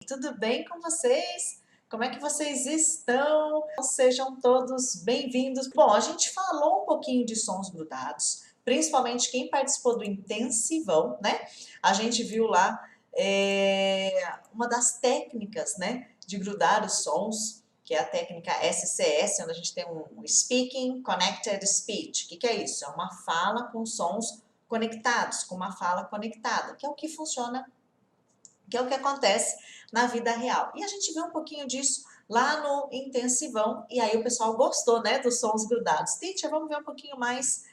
Tudo bem com vocês? Como é que vocês estão? Sejam todos bem-vindos. Bom, a gente falou um pouquinho de sons grudados, principalmente quem participou do intensivão, né? A gente viu lá uma das técnicas, né, de grudar os sons, que é a técnica SCS, onde a gente tem um Speaking Connected Speech. O que é isso? É uma fala com sons conectados, com uma fala conectada, que é o que funciona, que é o que acontece na vida real. E a gente vê um pouquinho disso lá no intensivão, e aí o pessoal gostou, né, dos sons grudados. Teacher, vamos ver um pouquinho mais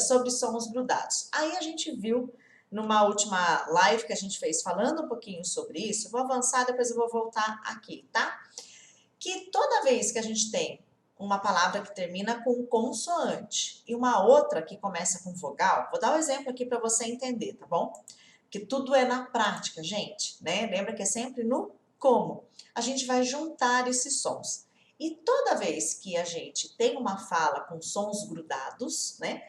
sobre sons grudados. Aí a gente viu numa última live que a gente fez falando um pouquinho sobre isso, vou avançar, depois eu vou voltar aqui, tá? Que toda vez que a gente tem uma palavra que termina com consoante e uma outra que começa com vogal, vou dar um exemplo aqui para você entender, tá bom? Que tudo é na prática, gente, né? Lembra que é sempre no como. A gente vai juntar esses sons. E toda vez que a gente tem uma fala com sons grudados, né?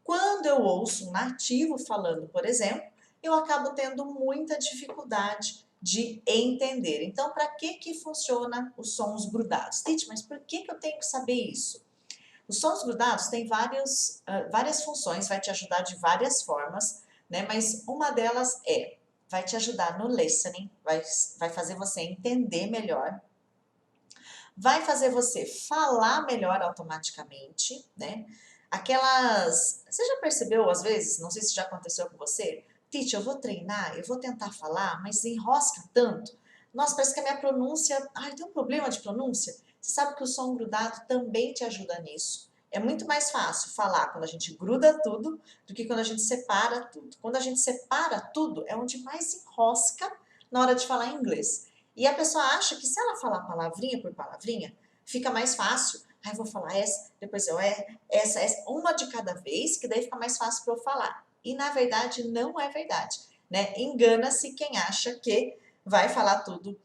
Quando eu ouço um nativo falando, por exemplo, eu acabo tendo muita dificuldade de entender. Então, para que funciona os sons grudados? Tite, mas por que eu tenho que saber isso? Os sons grudados têm várias funções, vai te ajudar de várias formas, né? Mas uma delas vai te ajudar no listening, vai fazer você entender melhor, vai fazer você falar melhor automaticamente, né? Você já percebeu às vezes, não sei se já aconteceu com você, Tite, eu vou treinar, eu vou tentar falar, mas enrosca tanto. Nossa, parece que a minha pronúncia, tem um problema de pronúncia. Você sabe que o som grudado também te ajuda nisso. É muito mais fácil falar quando a gente gruda tudo do que quando a gente separa tudo. Quando a gente separa tudo, é onde mais enrosca na hora de falar inglês. E a pessoa acha que se ela falar palavrinha por palavrinha, fica mais fácil. Ai, vou falar essa, depois essa, uma de cada vez, que daí fica mais fácil para eu falar. E na verdade não é verdade, né? Engana-se quem acha que vai falar tudo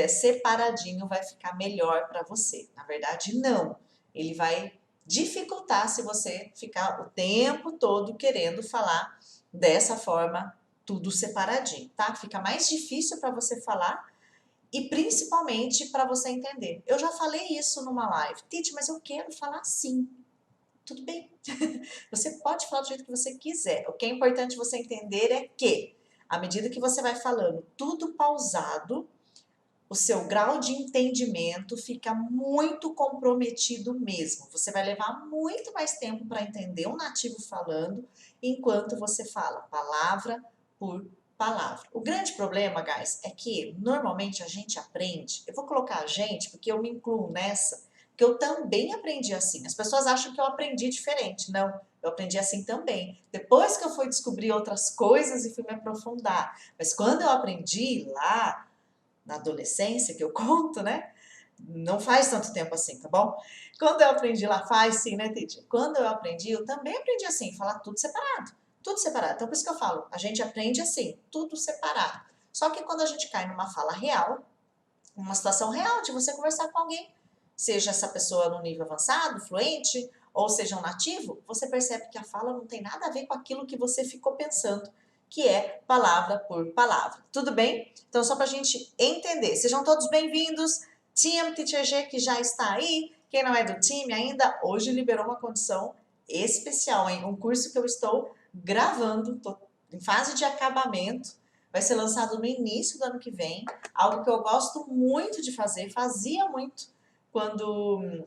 separadinho, vai ficar melhor para você. Na verdade, não. Ele vai dificultar se você ficar o tempo todo querendo falar dessa forma, tudo separadinho, tá? Fica mais difícil para você falar e principalmente para você entender. Eu já falei isso numa live. Tite, mas eu quero falar assim. Tudo bem. Você pode falar do jeito que você quiser. O que é importante você entender é que, à medida que você vai falando tudo pausado, o seu grau de entendimento fica muito comprometido mesmo. Você vai levar muito mais tempo para entender um nativo falando, enquanto você fala palavra por palavra. O grande problema, guys, é que normalmente a gente aprende, eu vou colocar a gente porque eu me incluo nessa, que eu também aprendi assim. As pessoas acham que eu aprendi diferente. Não, eu aprendi assim também. Depois que eu fui descobrir outras coisas e fui me aprofundar. Mas quando eu aprendi lá na adolescência, que eu conto, né? Não faz tanto tempo assim, tá bom? Quando eu aprendi lá, faz sim, né, Titi? Quando eu aprendi, eu também aprendi assim, falar tudo separado. Tudo separado. Então, por isso que eu falo, a gente aprende assim, tudo separado. Só que quando a gente cai numa fala real, uma situação real de você conversar com alguém, seja essa pessoa no nível avançado, fluente, ou seja um nativo, você percebe que a fala não tem nada a ver com aquilo que você ficou pensando, que é palavra por palavra. Tudo bem? Então, só para a gente entender. Sejam todos bem-vindos. Team Teacher G, que já está aí. Quem não é do time ainda, hoje liberou uma condição especial, hein? Um curso que eu estou gravando, estou em fase de acabamento, vai ser lançado no início do ano que vem, algo que eu gosto muito de fazer, fazia muito quando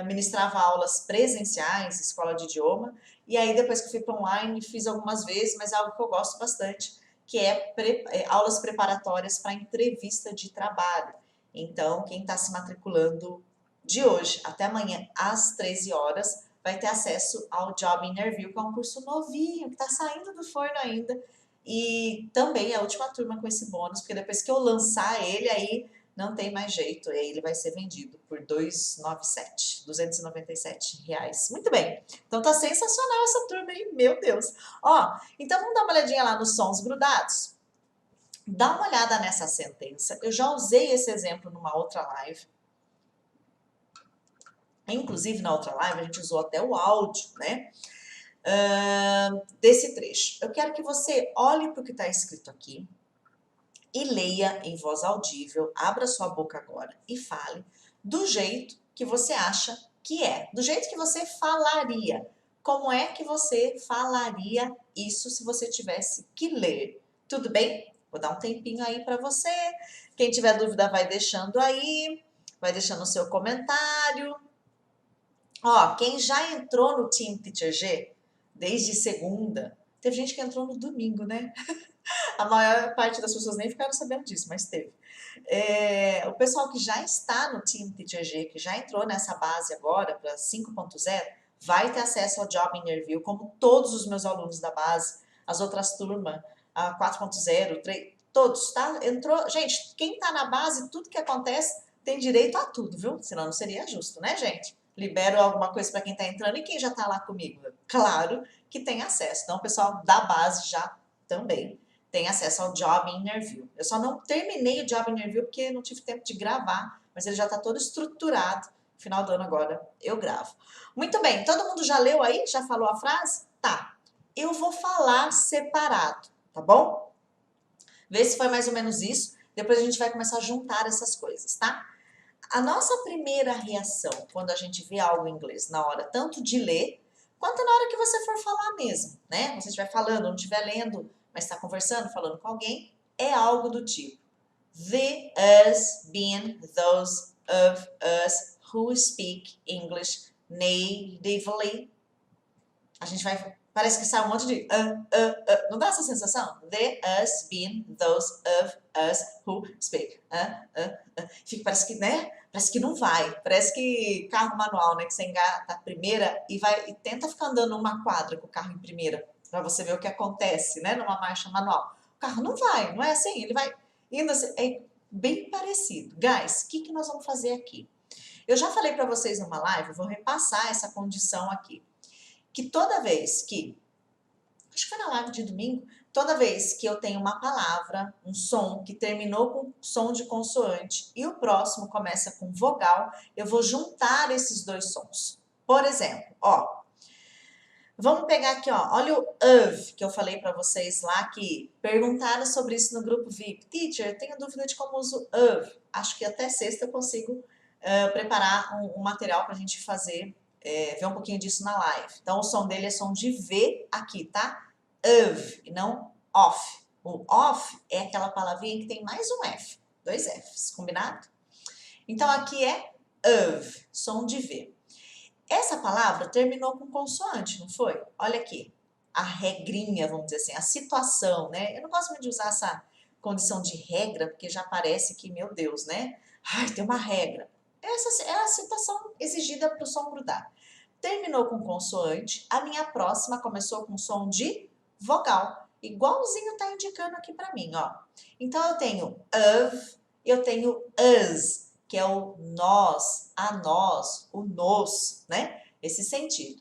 ministrava aulas presenciais, escola de idioma, e aí depois que fui para online fiz algumas vezes, mas é algo que eu gosto bastante, que é aulas preparatórias para entrevista de trabalho. Então, quem está se matriculando de hoje até amanhã às 13 horas vai ter acesso ao Job Interview, que é um curso novinho, que está saindo do forno ainda, e também é a última turma com esse bônus, porque depois que eu lançar ele, aí não tem mais jeito, e aí ele vai ser vendido por R$ 297. Muito bem, então tá sensacional essa turma aí, meu Deus. Ó, então vamos dar uma olhadinha lá nos sons grudados? Dá uma olhada nessa sentença, eu já usei esse exemplo numa outra live. Inclusive na outra live a gente usou até o áudio, né? Desse trecho. Eu quero que você olhe para o que está escrito aqui e leia em voz audível, abra sua boca agora e fale do jeito que você acha que é, do jeito que você falaria. Como é que você falaria isso se você tivesse que ler? Tudo bem? Vou dar um tempinho aí para você. Quem tiver dúvida vai deixando aí, vai deixando o seu comentário. Ó, quem já entrou no Team Teacher G desde segunda, teve gente que entrou no domingo, né? A maior parte das pessoas nem ficaram sabendo disso, mas teve. O pessoal que já está no Team Teacher G, que já entrou nessa base agora para 5.0, vai ter acesso ao Job Interview, como todos os meus alunos da base, as outras turmas, a 4.0, 3, todos, tá? Entrou. Gente, quem tá na base, tudo que acontece tem direito a tudo, viu? Senão não seria justo, né, gente? Libero alguma coisa para quem tá entrando e quem já tá lá comigo. Claro que tem acesso. Então, o pessoal da base já também tem acesso ao Job Interview. Eu só não terminei o Job Interview porque não tive tempo de gravar, mas ele já está todo estruturado. Final do ano agora eu gravo. Muito bem, todo mundo já leu aí? Já falou a frase? Tá. Eu vou falar separado, tá bom? Vê se foi mais ou menos isso. Depois a gente vai começar a juntar essas coisas, tá? A nossa primeira reação quando a gente vê algo em inglês, na hora tanto de ler, quanto na hora que você for falar mesmo, né? Você estiver falando, não estiver lendo, mas está conversando, falando com alguém, é algo do tipo the, us, being, those, of, us, who speak English natively. A gente vai, parece que sai um monte de não dá essa sensação? The, us, being, those, of, us, who speak. Fica, parece que, né? Parece que não vai. Parece que carro manual, né? Que você engata a primeira e vai e tenta ficar andando uma quadra com o carro em primeira, para você ver o que acontece, né? Numa marcha manual. O carro não vai, não é assim? Ele vai indo assim, é bem parecido. Guys, o que nós vamos fazer aqui? Eu já falei para vocês numa live, vou repassar essa condição aqui. Que toda vez que, acho que foi na live de domingo, toda vez que eu tenho uma palavra, um som que terminou com som de consoante e o próximo começa com vogal, eu vou juntar esses dois sons. Por exemplo, ó, vamos pegar aqui, ó, olha o of que eu falei para vocês lá, que perguntaram sobre isso no grupo VIP. Teacher, tenho dúvida de como uso of. Acho que até sexta eu consigo preparar um material para a gente fazer, ver um pouquinho disso na live. Então, o som dele é som de V aqui, tá? Of, e não off. O off é aquela palavrinha que tem mais um F, dois Fs, combinado? Então, aqui é of, som de V. Essa palavra terminou com consoante, não foi? Olha aqui, a regrinha, vamos dizer assim, a situação, né? Eu não gosto muito de usar essa condição de regra, porque já parece que, meu Deus, né? Ai, tem uma regra. Essa é a situação exigida para o som grudar. Terminou com consoante, a minha próxima começou com som de vogal. Igualzinho está indicando aqui para mim, ó. Então, eu tenho of, eu tenho us, que é o nós, a nós, o nos, né? Esse sentido.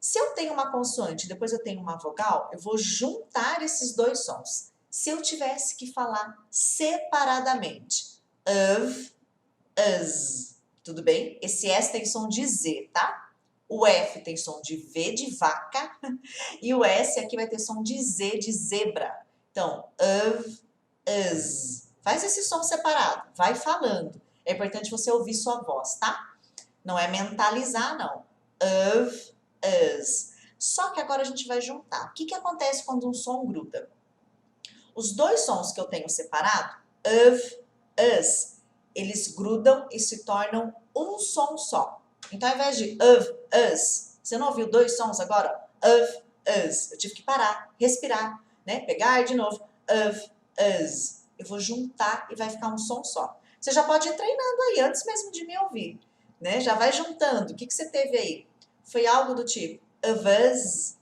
Se eu tenho uma consoante e depois eu tenho uma vogal, eu vou juntar esses dois sons. Se eu tivesse que falar separadamente, of, us, tudo bem? Esse S tem som de Z, tá? O F tem som de V de vaca e o S aqui vai ter som de Z de zebra. Então, of, us. Faz esse som separado, vai falando. É importante você ouvir sua voz, tá? Não é mentalizar, não. Of, us. Só que agora a gente vai juntar. O que acontece quando um som gruda? Os dois sons que eu tenho separado, of, us, eles grudam e se tornam um som só. Então, ao invés de of, us, você não ouviu dois sons agora? Of, us. Eu tive que parar, respirar, né? Pegar de novo. Of, us. Eu vou juntar e vai ficar um som só. Você já pode ir treinando aí, antes mesmo de me ouvir, né? Já vai juntando. O que você teve aí? Foi algo do tipo of us,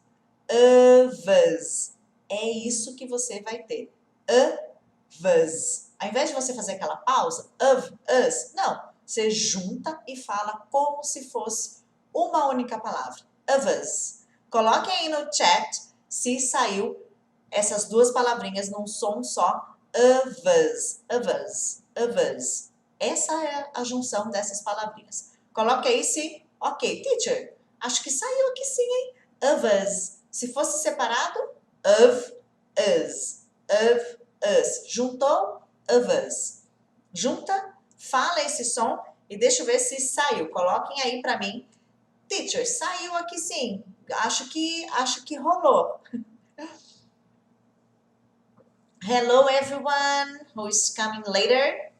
of us. É isso que você vai ter. Of us. Ao invés de você fazer aquela pausa, of us, não. Você junta e fala como se fosse uma única palavra. Of us. Coloque aí no chat se saiu essas duas palavrinhas num som só. Of us, of us, of us. Essa é a junção dessas palavrinhas. Coloque aí se... Ok, teacher, acho que saiu aqui sim, hein? Of us. Se fosse separado, of us. Of us. Juntou, of us. Junta, fala esse som e deixa eu ver se saiu. Coloquem aí pra mim. Teacher, saiu aqui sim. Acho que rolou. Hello everyone who is coming later.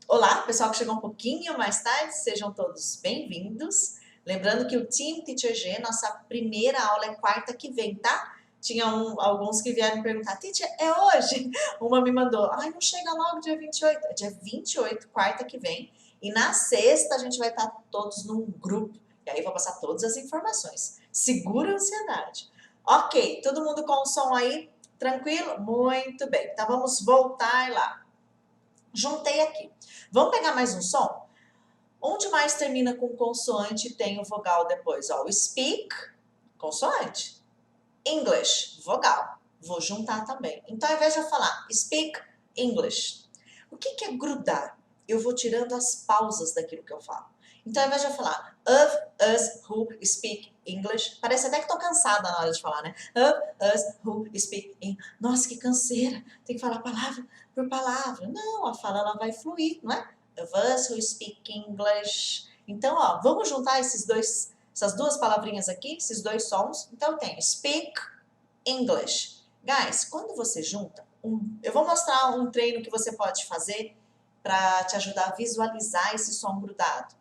Olá, pessoal que chegou um pouquinho mais tarde, sejam todos bem-vindos. Lembrando que o Team Teacher G, nossa primeira aula é quarta que vem, tá? Tinha alguns que vieram me perguntar, Teacher, é hoje? Uma me mandou, ai, não chega logo dia 28. É dia 28, quarta que vem. E na sexta a gente vai estar todos num grupo. E aí eu vou passar todas as informações. Segura a ansiedade. Ok, todo mundo com o som aí? Tranquilo? Muito bem. Então vamos voltar lá. Juntei aqui. Vamos pegar mais um som? Onde mais termina com consoante tem o vogal depois? Ó, o speak, consoante. English, vogal. Vou juntar também. Então, ao invés de eu falar speak English, o que é grudar? Eu vou tirando as pausas daquilo que eu falo. Então, ao invés de eu falar of us who speak English, parece até que estou cansada na hora de falar, né? Of us who speak English. Nossa, que canseira. Tem que falar palavra por palavra. Não, a fala ela vai fluir, não é? Of us who speak English. Então, ó, vamos juntar essas duas palavrinhas aqui, esses dois sons. Então, eu tenho speak English. Guys, quando você junta, eu vou mostrar um treino que você pode fazer para te ajudar a visualizar esse som grudado.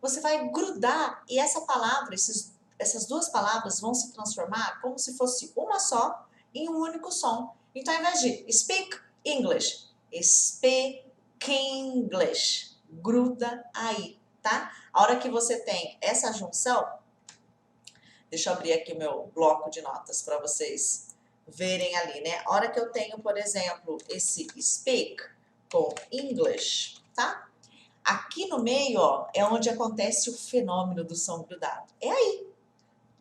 Você vai grudar e essa palavra, essas duas palavras vão se transformar como se fosse uma só em um único som. Então, ao invés de speak English, speak English. Gruda aí, tá? A hora que você tem essa junção, deixa eu abrir aqui o meu bloco de notas para vocês verem ali, né? A hora que eu tenho, por exemplo, esse speak com English, tá? Aqui no meio, ó, é onde acontece o fenômeno do som grudado. É aí.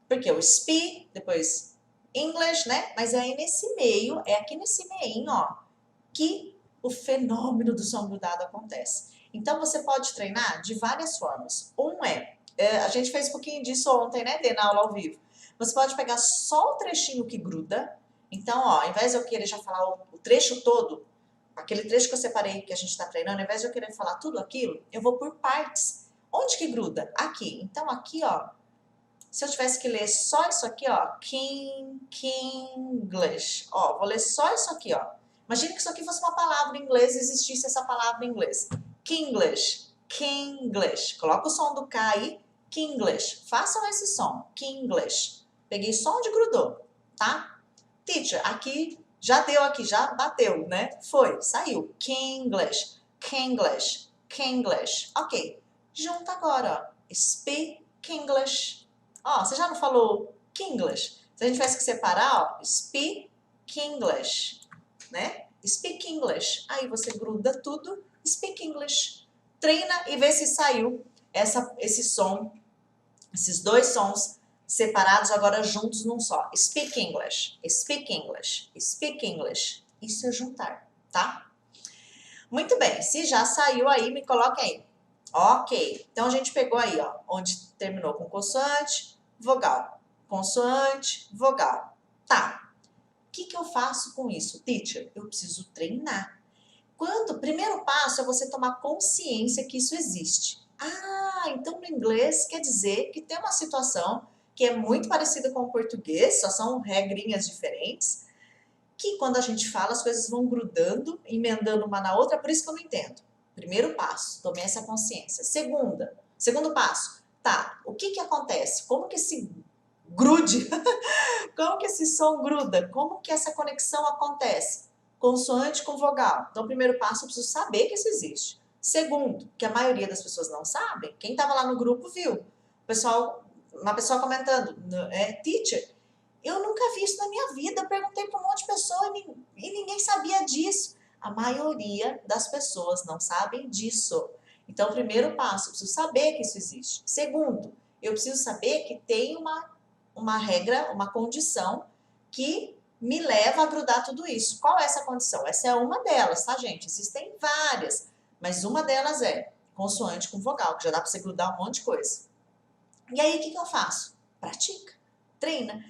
Porque o speak, depois English, né? Mas é aí nesse meio, é aqui nesse meio, ó, que o fenômeno do som grudado acontece. Então, você pode treinar de várias formas. A gente fez um pouquinho disso ontem, né, Dê, na aula ao vivo. Você pode pegar só o trechinho que gruda. Então, ó, ao invés de eu querer já falar o trecho todo, aquele trecho que eu separei que a gente está treinando, ao invés de eu querer falar tudo aquilo, eu vou por partes. Onde que gruda? Aqui. Então, aqui, ó, se eu tivesse que ler só isso aqui, ó, English. Ó, vou ler só isso aqui, ó. Imagine que isso aqui fosse uma palavra em inglês e existisse essa palavra em inglês. Kinglish, Kinglish. Coloca o som do K aí, Kinglish. Façam esse som, Kinglish. Peguei só onde grudou, tá? Teacher, aqui já deu aqui, já bateu, né? Foi, saiu. Kinglish, Kinglish, Kinglish. Ok. Junta agora, ó. Speak English. Ó, você já não falou Kinglish? Se a gente tivesse que separar, ó, Speak English, né? Speak English. Aí você gruda tudo, Speak English. Treina e vê se saiu esse som, esses dois sons separados agora juntos num só. Speak English, Speak English, Speak English. Isso é juntar, tá? Muito bem, se já saiu aí, me coloca aí. Ok, então a gente pegou aí, ó, onde terminou com consoante, vogal. Consoante, vogal. Tá. O que eu faço com isso? Teacher, eu preciso treinar. Primeiro passo é você tomar consciência que isso existe. Ah, então no inglês quer dizer que tem uma situação que é muito parecida com o português, só são regrinhas diferentes, que quando a gente fala as coisas vão grudando, emendando uma na outra, por isso que eu não entendo. Primeiro passo, tomei essa consciência. Segundo passo, tá, o que acontece? Como que esse grude, como que esse som gruda? Como que essa conexão acontece? Consoante com vogal. Então, o primeiro passo, eu preciso saber que isso existe. Segundo, que a maioria das pessoas não sabem, quem estava lá no grupo viu. Uma pessoa comentando, teacher, eu nunca vi isso na minha vida, eu perguntei para um monte de pessoa e ninguém sabia disso. A maioria das pessoas não sabem disso. Então, o primeiro passo, eu preciso saber que isso existe. Segundo, eu preciso saber que tem uma regra, uma condição que me leva a grudar tudo isso. Qual é essa condição? Essa é uma delas, tá, gente? Existem várias, mas uma delas é consoante com vogal, que já dá para você grudar um monte de coisa. E aí, o que eu faço? Pratica, treina.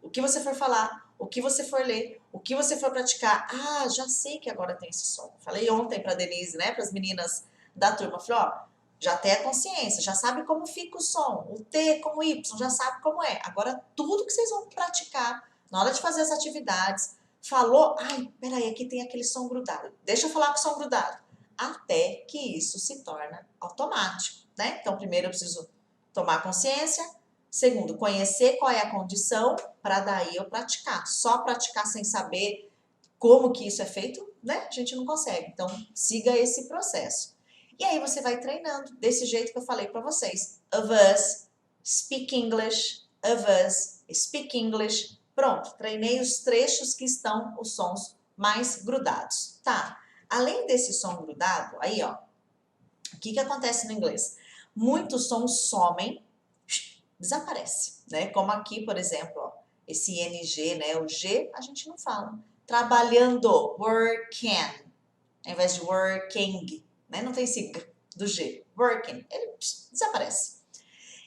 O que você for falar, o que você for ler, o que você for praticar. Ah, já sei que agora tem esse som. Falei ontem para Denise, né, para as meninas da turma, falei, ó, já tem a consciência, já sabe como fica o som, o T com o Y, já sabe como é. Agora, tudo que vocês vão praticar na hora de fazer as atividades, falou, ai, peraí, aqui tem aquele som grudado. Deixa eu falar com o som grudado. Até que isso se torna automático, né? Então, primeiro eu preciso tomar consciência. Segundo, conhecer qual é a condição para daí eu praticar. Só praticar sem saber como que isso é feito, né? A gente não consegue. Então, siga esse processo. E aí você vai treinando desse jeito que eu falei para vocês. Of us, speak English, of us, speak English. Pronto, treinei os trechos que estão os sons mais grudados. Tá, além desse som grudado, aí ó, o que acontece no inglês? Muitos sons somem, desaparece, né? Como aqui, por exemplo, ó, esse NG, né? O G a gente não fala. Trabalhando, working, ao invés de working, né? Não tem esse G do G, working, ele desaparece.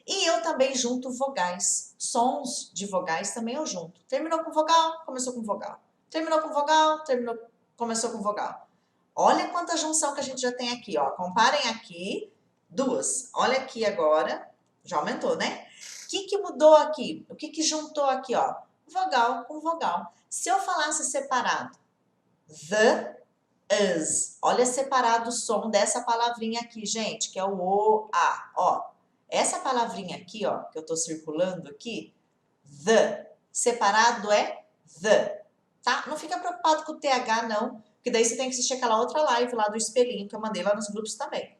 E eu também junto vogais, sons de vogais também eu junto. Terminou com vogal, começou com vogal. Terminou com vogal, começou com vogal. Olha quanta junção que a gente já tem aqui, ó. Comparem aqui, duas. Olha aqui agora, já aumentou, né? O que mudou aqui? O que juntou aqui, ó? Vogal com vogal. Se eu falasse separado, the, us. Olha separado o som dessa palavrinha aqui, gente, que é o O, A, ó. Essa palavrinha aqui, ó, que eu tô circulando aqui, the, separado é the, tá? Não fica preocupado com o TH, não, porque daí você tem que assistir aquela outra live lá do espelhinho que eu mandei lá nos grupos também.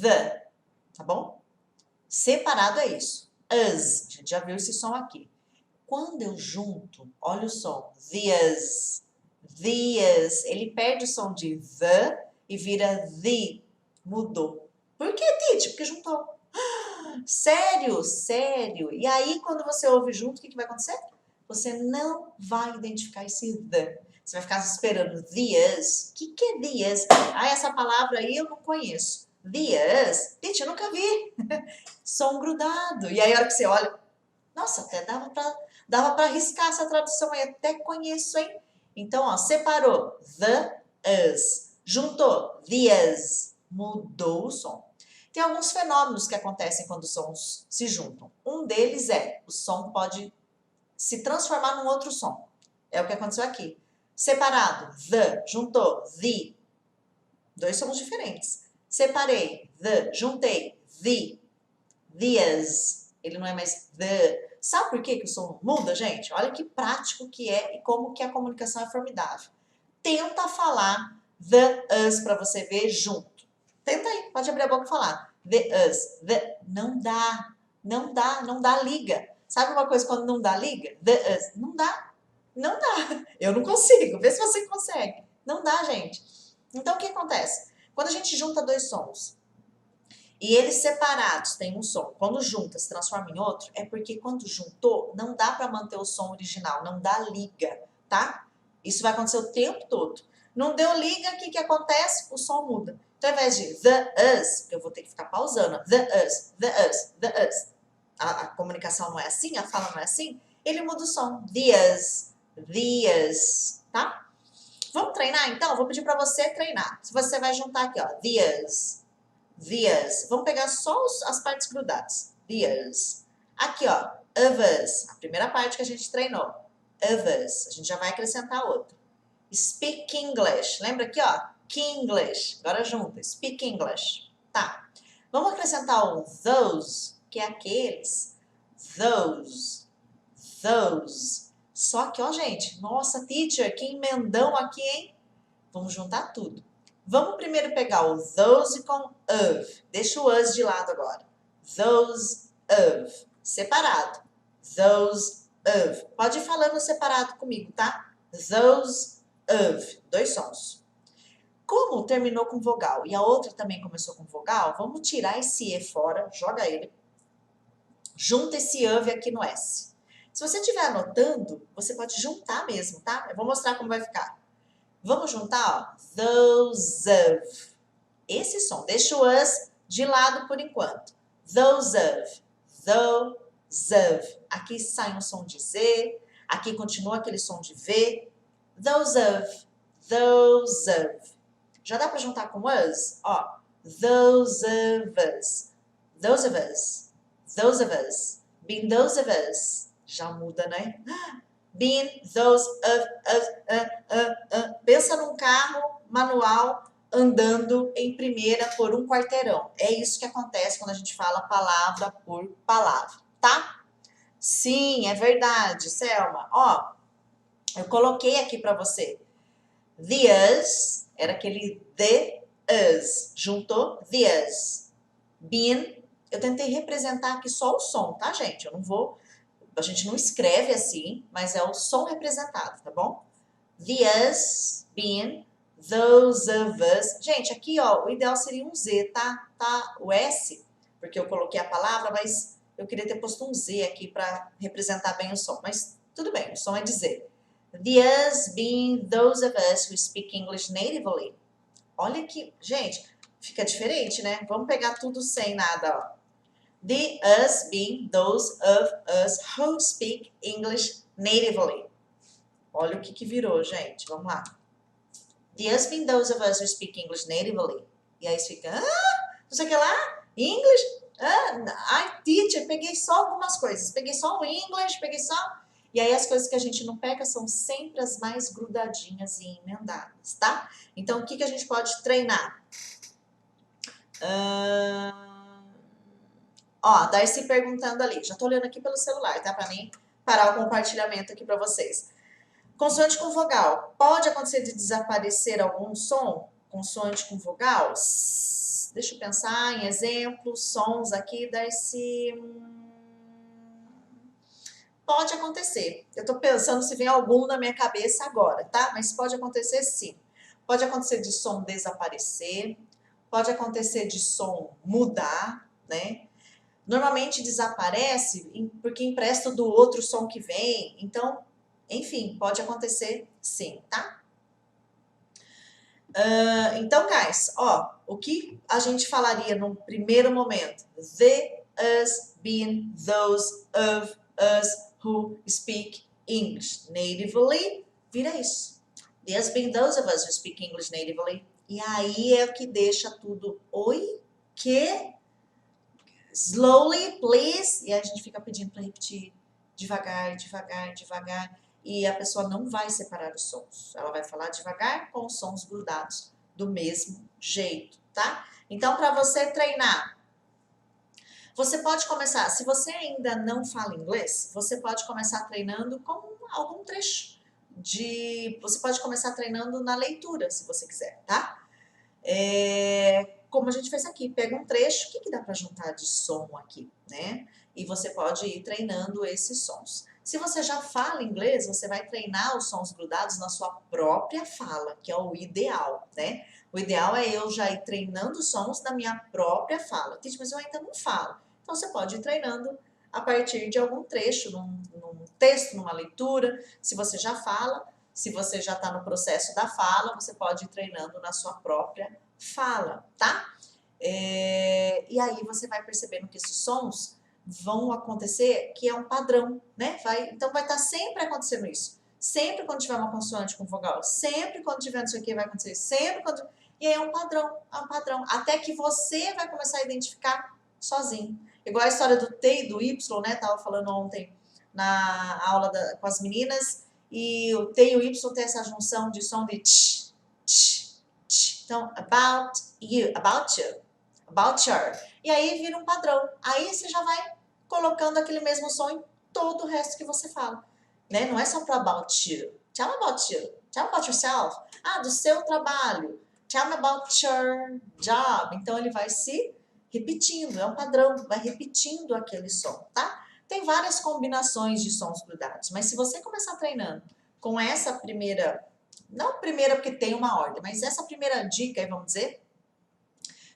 The, tá bom? Separado é isso. Us, a gente já viu esse som aqui. Quando eu junto, olha o som, the us, ele perde o som de the e vira the, mudou. Por que, Titi? Porque juntou. Sério, sério. E aí, quando você ouve junto, o que vai acontecer? Você não vai identificar esse the. Você vai ficar esperando the us. O que é the us? Ah, essa palavra aí eu não conheço. The us? Gente, eu nunca vi. Som grudado. E aí, a hora que você olha, nossa, até dava pra arriscar essa tradução aí. Até conheço, hein? Então, ó, separou the us. Juntou the us. Mudou o som. Tem alguns fenômenos que acontecem quando os sons se juntam. Um deles é, o som pode se transformar num outro som. É o que aconteceu aqui. Separado, the, juntou, the. Dois sons diferentes. Separei, the, juntei, theas. Ele não é mais the. Sabe por que o som muda, gente? Olha que prático que é e como que a comunicação é formidável. Tenta falar the, us para você ver junto. Tenta aí, pode abrir a boca e falar. The, us, the, não dá liga. Sabe uma coisa quando não dá liga? The, us, não dá. Eu não consigo, vê se você consegue. Não dá, gente. Então, o que acontece? Quando a gente junta dois sons e eles separados têm um som, quando junta se transforma em outro, é porque quando juntou, não dá para manter o som original, não dá liga, tá? Isso vai acontecer o tempo todo. Não deu liga, o que acontece? O som muda. Então, ao invés de the us, eu vou ter que ficar pausando, the us, a comunicação não é assim, a fala não é assim, ele muda o som, the us, tá? Vamos treinar, então? Vou pedir para você treinar. Você vai juntar aqui, ó, the us. Vamos pegar só as partes grudadas, the us. Aqui, ó, of us, a primeira parte que a gente treinou, of us, a gente já vai acrescentar outra. Speak English. Lembra aqui, ó? Kinglish. Agora junta. Speak English. Tá. Vamos acrescentar o those, que é aqueles. Those. Só que, ó, gente. Nossa, teacher, que emendão aqui, hein? Vamos juntar tudo. Vamos primeiro pegar o those com of. Deixa o us de lado agora. Those of. Separado. Those of. Pode ir falando separado comigo, tá? Those of, dois sons. Como terminou com vogal e a outra também começou com vogal, vamos tirar esse E fora, joga ele, junta esse of aqui no S. Se você estiver anotando, você pode juntar mesmo, tá? Eu vou mostrar como vai ficar. Vamos juntar, ó, those of. Esse som, deixa o us de lado por enquanto. Those of. Aqui sai um som de Z. Aqui continua aquele som de V. Those of, those of. Já dá para juntar com us? Ó, those of us, those of us, those of us, been those of us. Já muda, né? Been those of. Pensa num carro manual andando em primeira por um quarteirão. É isso que acontece quando a gente fala palavra por palavra, tá? Sim, é verdade, Selma. Ó, eu coloquei aqui para você. The us, era aquele the us. Juntou the us. Been, eu tentei representar aqui só o som, tá, gente? Eu não vou, a gente não escreve assim, mas é o som representado, tá bom? The us, been, those of us. Gente, aqui, ó, o ideal seria um Z, tá? Tá o S, porque eu coloquei a palavra, mas eu queria ter posto um Z aqui para representar bem o som. Mas tudo bem, o som é de Z. The us being those of us who speak English natively. Olha que, gente, fica diferente, né? Vamos pegar tudo sem nada, ó. The us being those of us who speak English natively. Olha o que virou, gente. Vamos lá. The us being those of us who speak English natively. E aí fica, não sei o que lá, English? Ai, teacher, peguei só algumas coisas. Peguei só o English, peguei só... E aí as coisas que a gente não pega são sempre as mais grudadinhas e emendadas, tá? Então, o que a gente pode treinar? Ó, Darcy perguntando ali. Já tô olhando aqui pelo celular, tá? Pra mim parar o compartilhamento aqui pra vocês. Consoante com vogal. Pode acontecer de desaparecer algum som? Consoante com vogal? Deixa eu pensar em exemplos, sons aqui, Darcy... Pode acontecer. Eu tô pensando se vem algum na minha cabeça agora, tá? Mas pode acontecer sim. Pode acontecer de som desaparecer, pode acontecer de som mudar, né? Normalmente desaparece porque empresta do outro som que vem. Então, enfim, pode acontecer sim, tá? Então, guys, ó, o que a gente falaria no primeiro momento? The, us, been, those, of, us, who speak English natively, vira isso. The us, been, those of us who speak English natively. E aí é o que deixa tudo, oi, que, slowly, please. E aí a gente fica pedindo para repetir devagar, devagar, devagar. E a pessoa não vai separar os sons. Ela vai falar devagar com os sons grudados do mesmo jeito, tá? Então, para você treinar, você pode começar, se você ainda não fala inglês, você pode começar treinando com algum trecho você pode começar treinando na leitura, se você quiser, tá? Como a gente fez aqui, pega um trecho, o que dá para juntar de som aqui, né? E você pode ir treinando esses sons. Se você já fala inglês, você vai treinar os sons grudados na sua própria fala, que é o ideal, né? O ideal é eu já ir treinando os sons na minha própria fala. Mas eu ainda não falo. Então, você pode ir treinando a partir de algum trecho, num texto, numa leitura. Se você já fala, se você já está no processo da fala, você pode ir treinando na sua própria fala, tá? E aí você vai percebendo que esses sons vão acontecer, que é um padrão, né? Então vai estar sempre acontecendo isso. Sempre quando tiver uma consoante com vogal, sempre quando tiver não sei o que vai acontecer, sempre quando... E aí é um padrão, até que você vai começar a identificar sozinho. Igual a história do T e do Y, né? Tava falando ontem na aula com as meninas, e o T e o Y tem essa junção de som de tch, tch, tch. Então, about you, about you, about your. E aí vira um padrão. Aí você já vai colocando aquele mesmo som em todo o resto que você fala. Né? Não é só para about you. Tell me about you. Tell me about yourself. Do seu trabalho. Tell me about your job. Então, ele vai se repetindo. É um padrão. Vai repetindo aquele som, tá? Tem várias combinações de sons grudados. Mas se você começar treinando com essa primeira... Não primeira porque tem uma ordem, mas essa primeira dica aí, vamos dizer,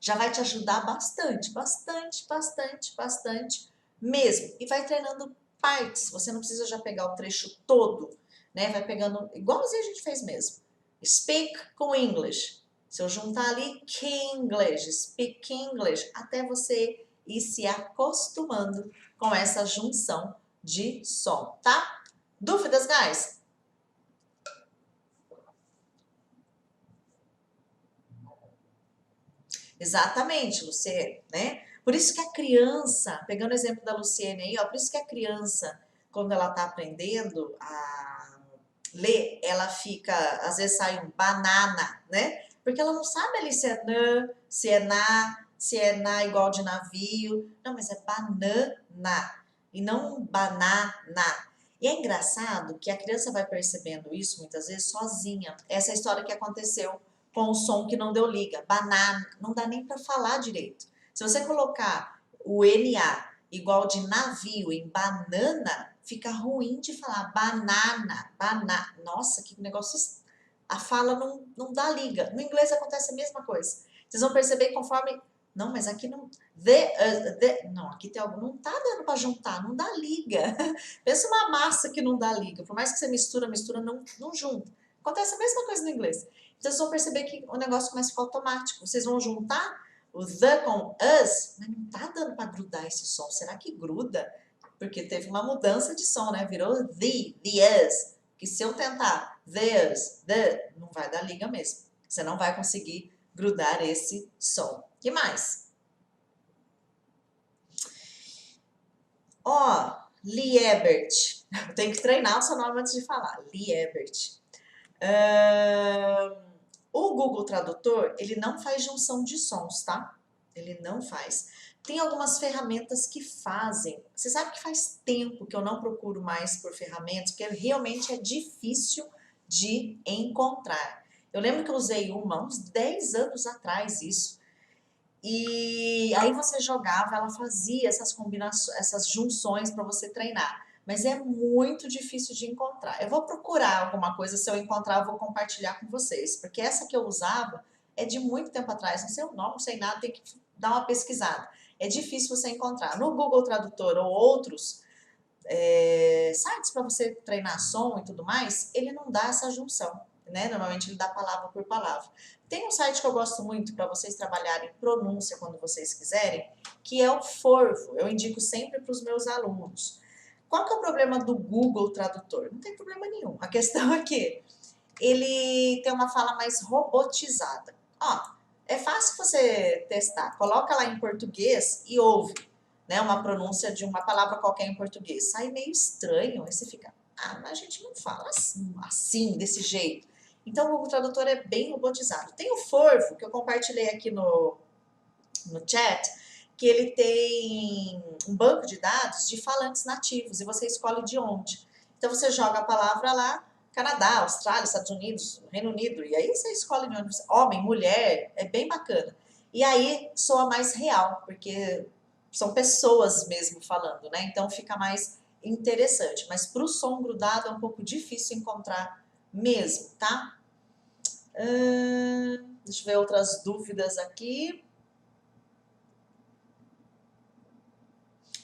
já vai te ajudar bastante, bastante, bastante, bastante mesmo. E vai treinando partes. Você não precisa já pegar o trecho todo, né? Vai pegando, igualzinho a gente fez mesmo. Speak com English. Se eu juntar ali, Kinglish, speak English, até você ir se acostumando com essa junção de som, tá? Dúvidas, guys? Exatamente, Luciene, né? Por isso que a criança, pegando o exemplo da Luciene aí, ó, por isso que a criança, quando ela tá aprendendo a ler, ela fica, às vezes sai um banana, né? Porque ela não sabe ali se é nã, se é na, se é na igual de navio. Não, mas é banana e não banana. E é engraçado que a criança vai percebendo isso muitas vezes sozinha. Essa é a história que aconteceu com o som que não deu liga. Banana, não dá nem para falar direito. Se você colocar o NA igual de navio em banana, fica ruim de falar banana, banana. Nossa, que negócio. A fala não dá liga. No inglês acontece a mesma coisa. Vocês vão perceber que conforme. Não, mas aqui não. Não, aqui tem algo. Não tá dando para juntar, não dá liga. Pensa uma massa que não dá liga. Por mais que você mistura, não junta. Acontece a mesma coisa no inglês. Então vocês vão perceber que o negócio começa a ficar automático. Vocês vão juntar o the com us, mas não tá dando para grudar esse som. Será que gruda? Porque teve uma mudança de som, né? Virou the us. Que se eu tentar the us, the, não vai dar liga mesmo. Você não vai conseguir grudar esse som. Que mais? Ó, Liebert. Tem que treinar o seu nome antes de falar. Liebert. O Google Tradutor, ele não faz junção de sons, tá? Ele não faz. Tem algumas ferramentas que fazem. Você sabe que faz tempo que eu não procuro mais por ferramentas, porque realmente é difícil de encontrar. Eu lembro que eu usei uma uns 10 anos atrás, isso. E aí você jogava, ela fazia essas combinações, essas junções para você treinar. Mas é muito difícil de encontrar. Eu vou procurar alguma coisa, se eu encontrar, eu vou compartilhar com vocês. Porque essa que eu usava é de muito tempo atrás, não sei o nome, não sei nada, tem que dar uma pesquisada. É difícil você encontrar. No Google Tradutor ou outros sites para você treinar som e tudo mais, ele não dá essa junção, né? Normalmente ele dá palavra por palavra. Tem um site que eu gosto muito para vocês trabalharem pronúncia quando vocês quiserem, que é o Forvo. Eu indico sempre para os meus alunos. Qual que é o problema do Google Tradutor? Não tem problema nenhum. A questão é que ele tem uma fala mais robotizada. Ó, é fácil você testar. Coloca lá em português e ouve, né, uma pronúncia de uma palavra qualquer em português. Sai meio estranho, aí você fica, mas a gente não fala assim, desse jeito. Então o Google Tradutor é bem robotizado. Tem o Forvo, que eu compartilhei aqui no chat, que ele tem um banco de dados de falantes nativos e você escolhe de onde. Então você joga a palavra lá, Canadá, Austrália, Estados Unidos, Reino Unido, e aí você escolhe de onde você, homem, mulher, é bem bacana. E aí soa mais real, porque são pessoas mesmo falando, né? Então fica mais interessante. Mas para o som grudado é um pouco difícil encontrar mesmo, tá? Deixa eu ver outras dúvidas aqui.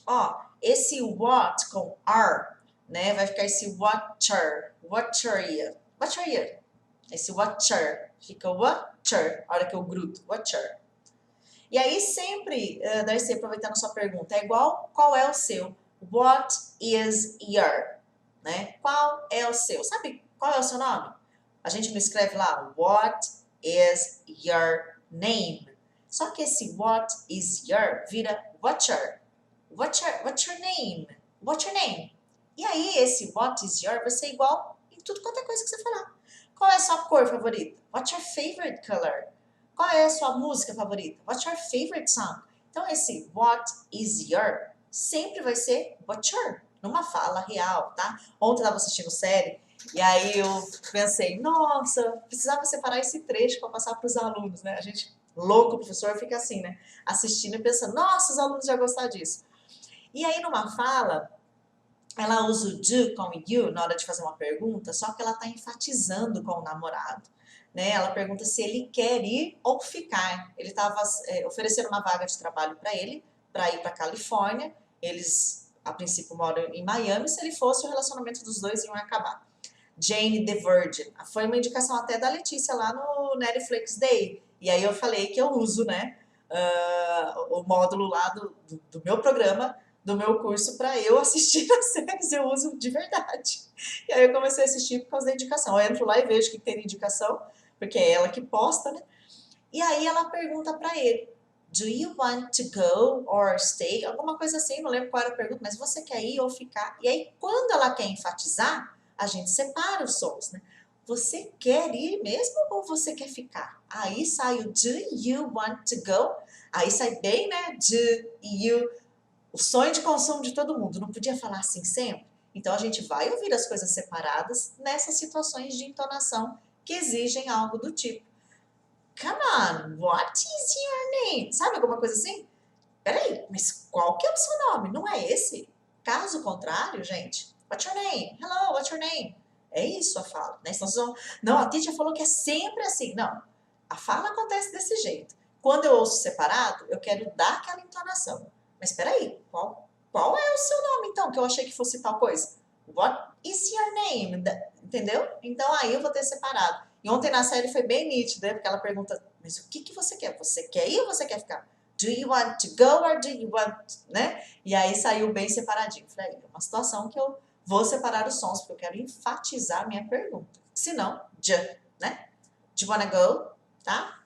Ó, esse what com R, né? Vai ficar esse watcher, watcheria, watcheria. Esse watcher, fica watcher, a hora que eu grudo, watcher. E aí sempre, Darcy, aproveitando a sua pergunta, é igual qual é o seu? What is your? Né? Qual é o seu? Sabe qual é o seu nome? A gente não escreve lá, what is your name? Só que esse what is your vira watcher. What's your name? What's your name? E aí, esse what is your vai ser igual em tudo quanto é coisa que você falar. Qual é a sua cor favorita? What's your favorite color? Qual é a sua música favorita? What's your favorite song? Então, esse what is your sempre vai ser what's your, numa fala real, tá? Ontem eu estava assistindo série e aí eu pensei, nossa, precisava separar esse trecho para passar para os alunos, né? A gente, louco, o professor fica assim, né? Assistindo e pensando, nossa, os alunos já gostar disso. E aí, numa fala, ela usa o do com o you na hora de fazer uma pergunta, só que ela está enfatizando com o namorado. Né? Ela pergunta se ele quer ir ou ficar. Ele estava oferecendo uma vaga de trabalho para ele, para ir para Califórnia. Eles, a princípio, moram em Miami. Se ele fosse, o relacionamento dos dois iam acabar. Jane the Virgin. Foi uma indicação até da Letícia lá no Netflix Day. E aí eu falei que eu uso, né, o módulo lá do meu programa do meu curso para eu assistir as séries, eu uso de verdade. E aí eu comecei a assistir por causa da indicação. Eu entro lá e vejo que tem indicação, porque é ela que posta, né? E aí ela pergunta para ele, do you want to go or stay? Alguma coisa assim, não lembro qual era a pergunta, mas você quer ir ou ficar? E aí, quando ela quer enfatizar, a gente separa os sons, né? Você quer ir mesmo ou você quer ficar? Aí sai o do you want to go? Aí sai bem, né? Do you, o sonho de consumo de todo mundo. Não podia falar assim sempre? Então a gente vai ouvir as coisas separadas nessas situações de entonação que exigem algo do tipo. Come on, what is your name? Sabe alguma coisa assim? Peraí, mas qual que é o seu nome? Não é esse? Caso contrário, gente, what's your name? Hello, what's your name? É isso a fala, né? Não, a Títia falou que é sempre assim. Não, a fala acontece desse jeito. Quando eu ouço separado, eu quero dar aquela entonação. Mas peraí, qual é o seu nome então? Que eu achei que fosse tal coisa. What is your name? Entendeu? Então aí eu vou ter separado. E ontem na série foi bem nítido, né? Porque ela pergunta, mas o que você quer? Você quer ir ou você quer ficar? Do you want to go or do you want, né? E aí saiu bem separadinho. Falei, é uma situação que eu vou separar os sons, porque eu quero enfatizar a minha pergunta. Se não, né? Do you wanna go? Tá?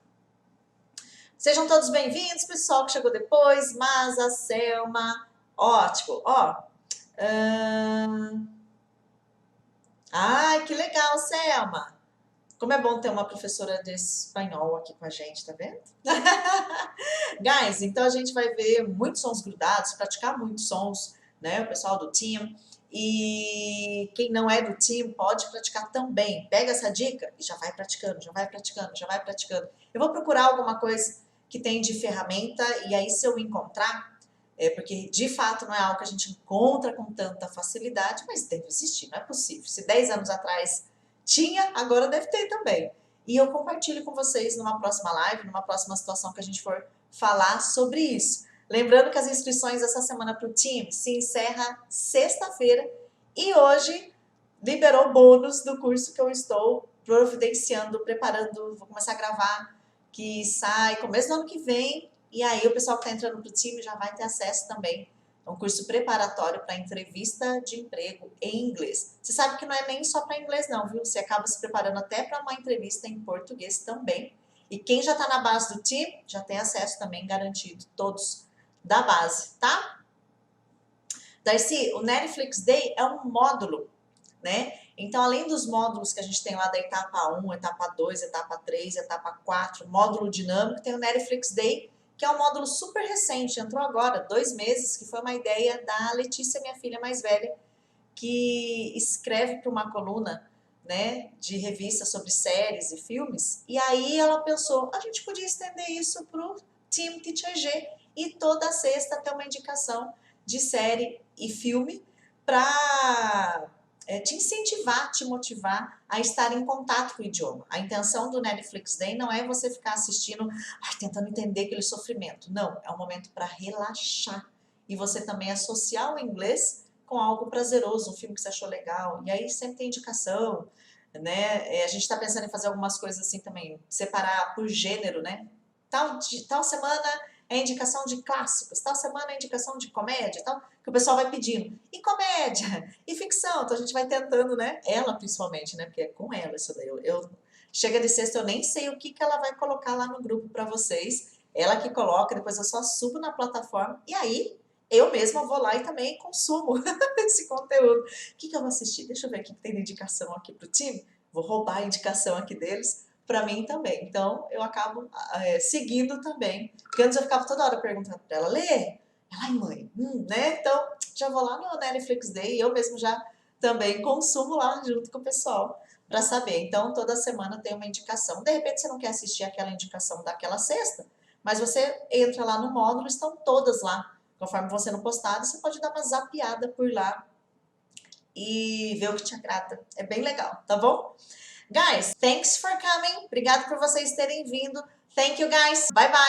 Sejam todos bem-vindos, pessoal que chegou depois, mas a Selma, ótimo, ó. Ai, que legal, Selma. Como é bom ter uma professora de espanhol aqui com a gente, tá vendo? Guys, então a gente vai ver muitos sons grudados, praticar muitos sons, né? O pessoal do team. E quem não é do team pode praticar também. Pega essa dica e já vai praticando, já vai praticando, já vai praticando. Eu vou procurar alguma coisa que tem de ferramenta e aí se eu encontrar, porque de fato não é algo que a gente encontra com tanta facilidade, mas deve existir, não é possível. Se 10 anos atrás tinha, agora deve ter também. E eu compartilho com vocês numa próxima live, numa próxima situação que a gente for falar sobre isso. Lembrando que as inscrições essa semana para o time se encerra sexta-feira e hoje liberou bônus do curso que eu estou providenciando, preparando, vou começar a gravar, que sai começo do ano que vem, e aí o pessoal que está entrando para o time já vai ter acesso também. É um curso preparatório para entrevista de emprego em inglês. Você sabe que não é nem só para inglês não, viu? Você acaba se preparando até para uma entrevista em português também. E quem já está na base do time já tem acesso também garantido, todos da base, tá? Darcy, o Netflix Day é um módulo, né? Então, além dos módulos que a gente tem lá da etapa 1, etapa 2, etapa 3, etapa 4, módulo dinâmico, tem o Netflix Day, que é um módulo super recente, entrou agora, 2 meses, que foi uma ideia da Letícia, minha filha mais velha, que escreve para uma coluna, né, de revista sobre séries e filmes, e aí ela pensou, a gente podia estender isso para o Team Teacher G, e toda sexta ter uma indicação de série e filme para te incentivar, te motivar a estar em contato com o idioma. A intenção do Netflix Day não é você ficar assistindo, tentando entender aquele sofrimento. Não, é um momento para relaxar. E você também associar o inglês com algo prazeroso, um filme que você achou legal. E aí sempre tem indicação, né? A gente está pensando em fazer algumas coisas assim também, separar por gênero, né? Tal semana é indicação de clássicos, tal semana é indicação de comédia, tal, que o pessoal vai pedindo. E comédia, e ficção, então a gente vai tentando, né? Ela principalmente, né? Porque é com ela isso daí. Chega de sexta, eu nem sei o que ela vai colocar lá no grupo para vocês. Ela que coloca, depois eu só subo na plataforma e aí eu mesma vou lá e também consumo esse conteúdo. O que eu vou assistir? Deixa eu ver o que tem de indicação aqui pro time. Vou roubar a indicação aqui deles para mim também. Então, eu acabo seguindo também. Porque antes eu ficava toda hora perguntando para ela, Lê? Ela, ai mãe, né? Então, já vou lá no Netflix Day e eu mesmo já também consumo lá junto com o pessoal para saber. Então, toda semana tem uma indicação. De repente, você não quer assistir aquela indicação daquela sexta, mas você entra lá no módulo, estão todas lá. Conforme você não postado, você pode dar uma zapeada por lá e ver o que te agrada. É bem legal, tá bom? Guys, thanks for coming. Obrigado por vocês terem vindo. Thank you, guys. Bye, bye.